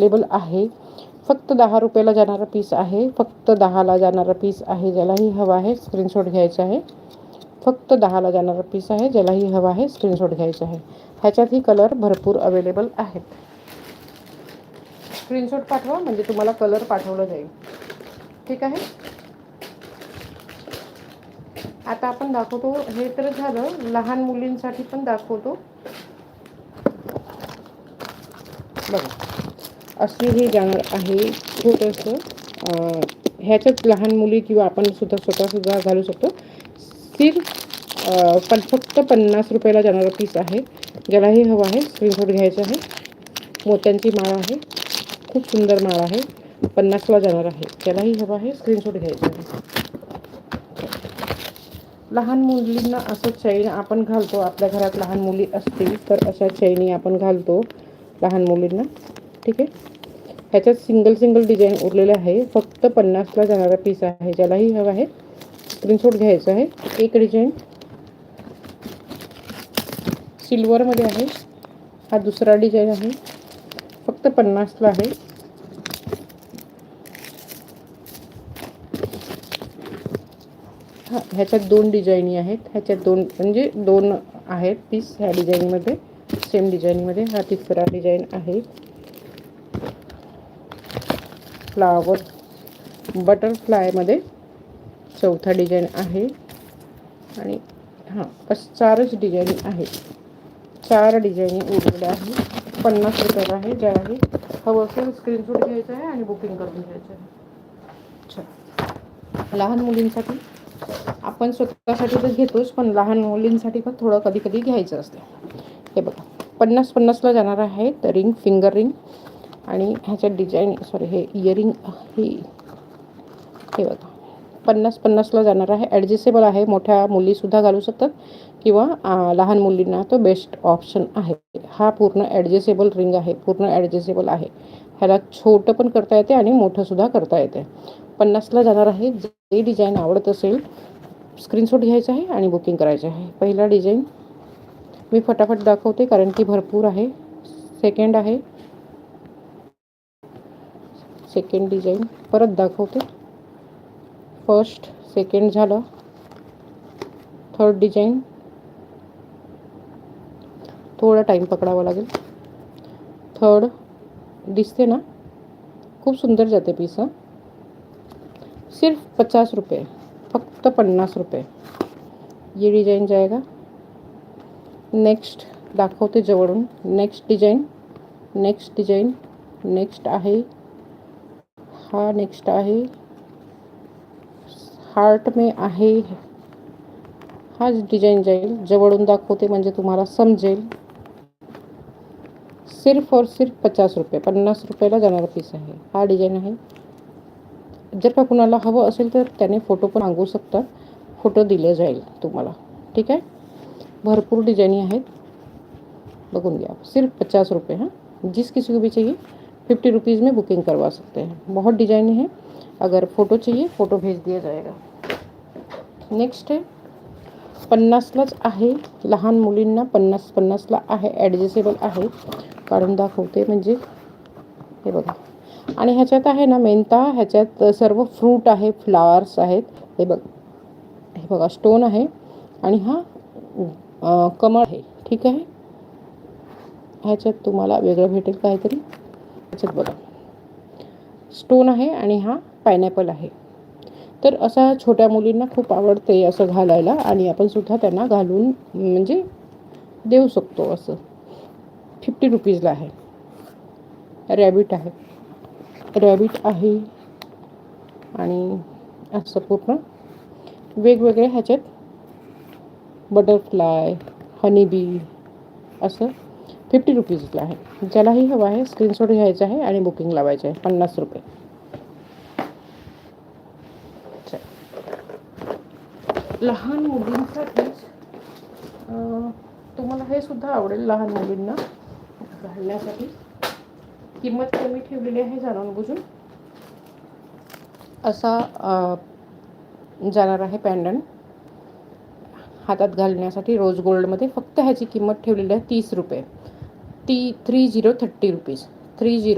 Available आहे. फक्त 10 रुपयाला जाणारा पीस आहे. फक्त 10ला जाणारा पीस आहे. ज्यालाही हवा आहे स्क्रीनशॉट घ्यायचा आहे. फक्त 10ला जाणारा पीस आहे. ज्यालाही हवा आहे स्क्रीनशॉट घ्यायचा आहे. ह्याच्यातही कलर भरपूर अवेलेबल आहेत. स्क्रीनशॉट पाठवा म्हणजे तुम्हाला कलर पाठवला जाईल. ठीक आहे. आता आपण दाखवतो, हे तर झालं. लहान मुलींसाठी पण दाखवतो बघा. अशी ही जाणार आहे छोटंसं. ह्याच्यात लहान मुली किंवा आपण स्वतःसुद्धा घालू शकतो. फक्त 50 रुपयाला जाणारा पीस आहे. ज्यालाही हवा आहे स्क्रीनशॉट घ्यायचा आहे. मोत्यांची माळ आहे. खूप सुंदर माळ आहे. 50ला जाणार आहे. ज्यालाही हवा आहे स्क्रीनशॉट घ्यायचा आहे. लहान मुलींना असं चैन आपण घालतो. आपल्या घरात लहान मुली असतील तर अशा चैनी आपण घालतो लहान मुलींना. ठीक आहे. ह्याच्यात सिंगल डिझाईन उरलेलं आहे. फक्त 50ला जाणारा पीस आहे. ज्यालाही हवा आहे स्क्रीनशॉट घ्यायचा आहे. एक डिझाईन सिल्वरमध्ये आहे. हा दुसरा डिझाईन आहे. फक्त 50ला आहे. ह्याच्यात 2 डिझाईनी आहेत. ह्याच्यात 2 म्हणजे 2 आहेत पीस ह्या डिझाईनमध्ये. सेम डिझाईनमध्ये हा तिसरा डिझाईन आहे. फ्लावर बटरफ्लायमध्ये चौथा डिझाईन आहे. आणि बस 4च डिझाईन आहेत. 4 डिझाईनी उरलेल्या आहेत. 50 रुपयाला आहे. ज्यालाही हवं असेल स्क्रीनशॉट घ्यायचा आहे आणि बुकिंग करून घ्यायचं आहे. अच्छा. लहान मुलींसाठी आपण स्वतःसाठी तर घेतोच, पण लहान मुलींसाठी पण थोडं कधी घ्यायचं असते. हे बघा 50ला जाणार आहे. तर रिंग, फिंगर रिंग आणि ह्याच्यात डिझाईन हे इयरिंग हे बघा 50ला जाणार आहे. ॲडजस्टेबल आहे. मोठ्या मुलीसुद्धा घालू शकतात किंवा लहान मुलींना तो बेस्ट ऑप्शन आहे. हा पूर्ण ॲडजस्टेबल रिंग आहे. पूर्ण ॲडजस्टेबल आहे. ह्याला छोटं पण करता येते आणि मोठंसुद्धा करता येते. 50ला जाणार आहे. जे डिझाईन आवडत असेल स्क्रीनशॉट घ्यायचा आहे आणि बुकिंग करायचं आहे. पहिला डिझाईन मी फटाफट दाखवते कारण की भरपूर आहे. सेकंड आहे. सेकंड डिझाईन परत दाखवते. फर्स्ट, सेकंड झालं. थर्ड डिझाईन थोडा टाईम पकडावा लागेल. थर्ड दिसते ना, खूप सुंदर जाते पीस. सिर्फ 50 रुपये, फक्त 50 रुपये ये डिज़ाइन जाएगा. नेक्स्ट दाखवते जवळून. नेक्स्ट डिझाईन नेक्स्ट आहे. हा नेक्स्ट आहे. हार्ट में आहे. हाच डिझाईन जाईल. जवळून दाखवते म्हणजे तुम्हाला समजेल. सिर्फ और सिर्फ 50 रुपये. 50 रुपयाला जाणारा पीस आहे. हा डिझाईन आहे. जर का कुणाला हवं असेल तर त्याने फोटो पण मागवू शकतात. फोटो दिले जाईल तुम्हाला. ठीक है. भरपूर डिजाइने आहेत. बघून घ्या. सिर्फ 50 रुपये. जिस किसी को भी चाहिए 50 रुपीज़ में बुकिंग करवा सकते हैं. बहुत डिजाइने हैं. अगर फ़ोटो चाहिए फ़ोटो भेज दिया जाएगा. नेक्स्ट है 50लाच आहे. लहान मुलींना 50ला आहे. ॲडजस्टेबल आहे. काढून दाखवते म्हणजे हे बघा. आणि ह्याच्यात आहे ना मेनता, ह्याच्यात सर्व फ्रूट आहे, फ्लावर्स आहेत. हे बघा स्टोन आहे आणि हा कमळ आहे. ठीक आहे. ह्याच्यात तुम्हाला वेगळं भेटेल काहीतरी. ह्याच्यात बघा स्टोन आहे आणि हा पायनॅपल आहे. तर असा छोट्या मुलींना खूप आवडते असं घालायला आणि आपण सुद्धा त्यांना घालून म्हणजे देऊ शकतो. असं 50 रुपीजला आहे. रॅबिट आहे आणि असं पूर्ण वेगवेगळे ह्याच्यात बटरफ्लाय, हनीबी असं 50 रुपीजला आहे. ज्यालाही हवं आहे स्क्रीनशॉट घ्यायचा आहे आणि बुकिंग लावायचं आहे. 50 रुपये. लहान मुलींसाठीच तुम्हाला हे सुद्धा आवडेल. लहान मुलींना घालण्यासाठी किंमत कमी ठेवलेली आहे जाणून बुजून. असा जाणार आहे पॅन्डंट हातात घालण्यासाठी रोज गोल्डमध्ये. फक्त ह्याची किंमत ठेवलेली आहे 30 रुपये. 30 रुपीज. 30